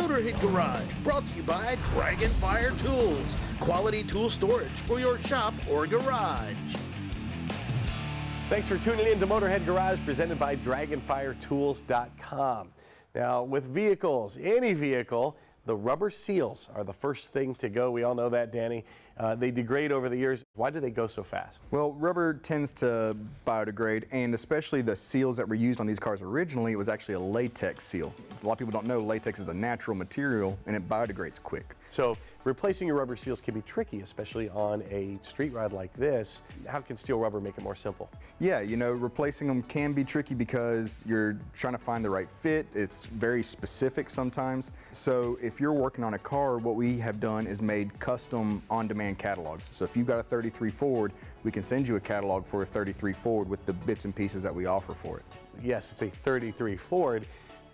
Motorhead Garage, brought to you by Dragonfire Tools. Quality tool storage for your shop or garage. Thanks for tuning in to Motorhead Garage, presented by DragonfireTools.com. Now, with vehicles, any vehicle, the rubber seals are the first thing to go. We all know that, Danny. They degrade over the years. Why do they go so fast? Well, rubber tends to biodegrade, and especially the seals that were used on these cars originally, it was actually a latex seal. A lot of people don't know latex is a natural material and it biodegrades quick. So replacing your rubber seals can be tricky, especially on a street rod like this. How can steel rubber make it more simple? Yeah, you know, replacing them can be tricky because you're trying to find the right fit. It's very specific sometimes. So if you're working on a car, what we have done is made custom on-demand catalogs. So if you've got a 33 Ford, we can send you a catalog for a 33 Ford with the bits and pieces that we offer for it. Yes, it's a 33 Ford,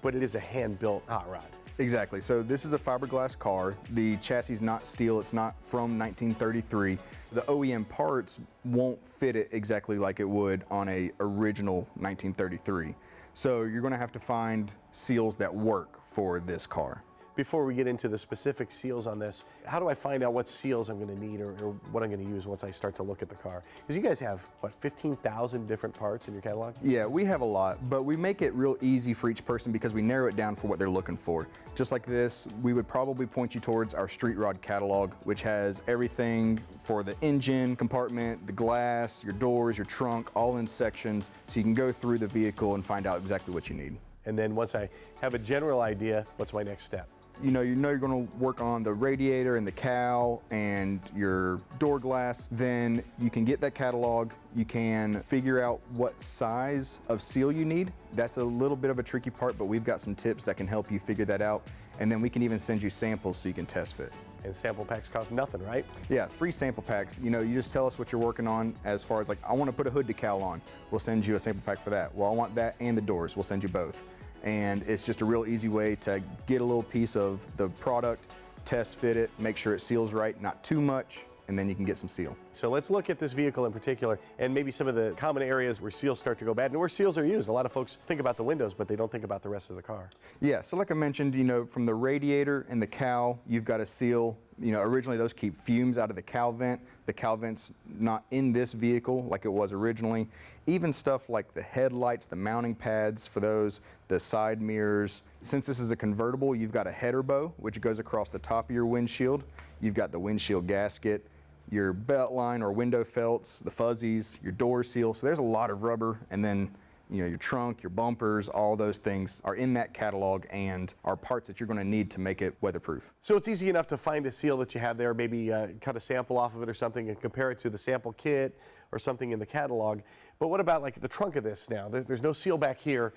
but it is a hand-built hot rod. Exactly. So this is a fiberglass car. The chassis is not steel. It's not from 1933. The OEM parts won't fit it exactly like it would on a original 1933. So you're going to have to find seals that work for this car. Before we get into the specific seals on this, how do I find out what seals I'm going to need or what I'm going to use once I start to look at the car? Because you guys have, what, 15,000 different parts in your catalog? Yeah, we have a lot, but we make it real easy for each person because we narrow it down for what they're looking for. Just like this, we would probably point you towards our street rod catalog, which has everything for the engine compartment, the glass, your doors, your trunk, all in sections, so you can go through the vehicle and find out exactly what you need. And then once I have a general idea, what's my next step? You know you're going to work on the radiator and the cowl and your door glass, then you can get that catalog. You can figure out what size of seal you need. That's a little bit of a tricky part, but we've got some tips that can help you figure that out. And then we can even send you samples so you can test fit. And sample packs cost nothing, right? Yeah, free sample packs. You know, you just tell us what you're working on as far as like, I want to put a hood decal on. We'll send you a sample pack for that. Well, I want that and the doors. We'll send you both. And it's just a real easy way to get a little piece of the product, test fit it, make sure it seals right, not too much, and then you can get some seal. So let's look at this vehicle in particular and maybe some of the common areas where seals start to go bad and where seals are used. A lot of folks think about the windows, but they don't think about the rest of the car. Yeah, so like I mentioned, you know, from the radiator and the cowl, you've got a seal. You know, originally those keep fumes out of the cowl vent. The cowl vent's not in this vehicle like it was originally. Even stuff like the headlights, the mounting pads for those, the side mirrors. Since this is a convertible, you've got a header bow, which goes across the top of your windshield. You've got the windshield gasket, your belt line or window felts, the fuzzies, your door seal. So there's a lot of rubber, and then you know, your trunk, your bumpers, all those things are in that catalog and are parts that you're going to need to make it weatherproof. So it's easy enough to find a seal that you have there, maybe cut a sample off of it or something and compare it to the sample kit or something in the catalog. But what about like the trunk of this now? There's no seal back here,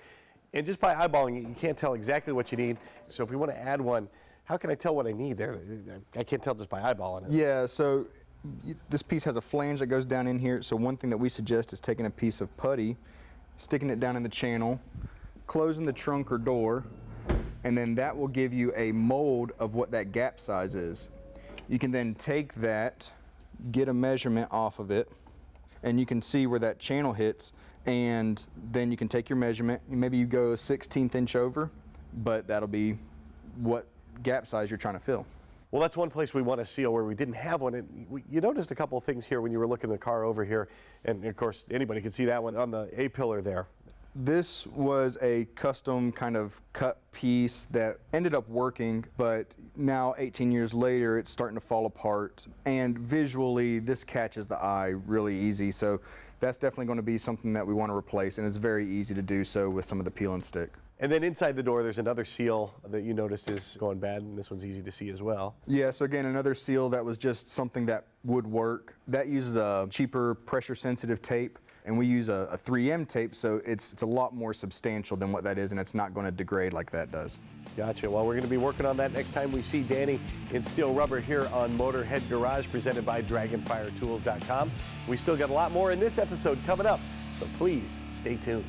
and just by eyeballing it, you can't tell exactly what you need. So if we want to add one, how can I tell what I need there? I can't tell just by eyeballing it. Yeah, so this piece has a flange that goes down in here. So one thing that we suggest is taking a piece of putty, sticking it down in the channel, closing the trunk or door, and then that will give you a mold of what that gap size is. You can then take that, get a measurement off of it, and you can see where that channel hits, and then you can take your measurement. Maybe you go a 1/16 inch over, but that'll be what gap size you're trying to fill. Well, that's one place we want to seal where we didn't have one. And you noticed a couple of things here when you were looking at the car over here. And of course, anybody can see that one on the A-pillar there. This was a custom kind of cut piece that ended up working, but now 18 years later, it's starting to fall apart. And visually, this catches the eye really easy. So that's definitely going to be something that we want to replace. And it's very easy to do so with some of the peel and stick. And then inside the door, there's another seal that you noticed is going bad, and this one's easy to see as well. Yeah, so again, another seal that was just something that would work. That uses a cheaper pressure-sensitive tape, and we use a 3M tape, so it's a lot more substantial than what that is, and it's not going to degrade like that does. Gotcha. Well, we're going to be working on that next time we see Danny in steel rubber here on Motorhead Garage, presented by DragonfireTools.com. We still got a lot more in this episode coming up, so please stay tuned.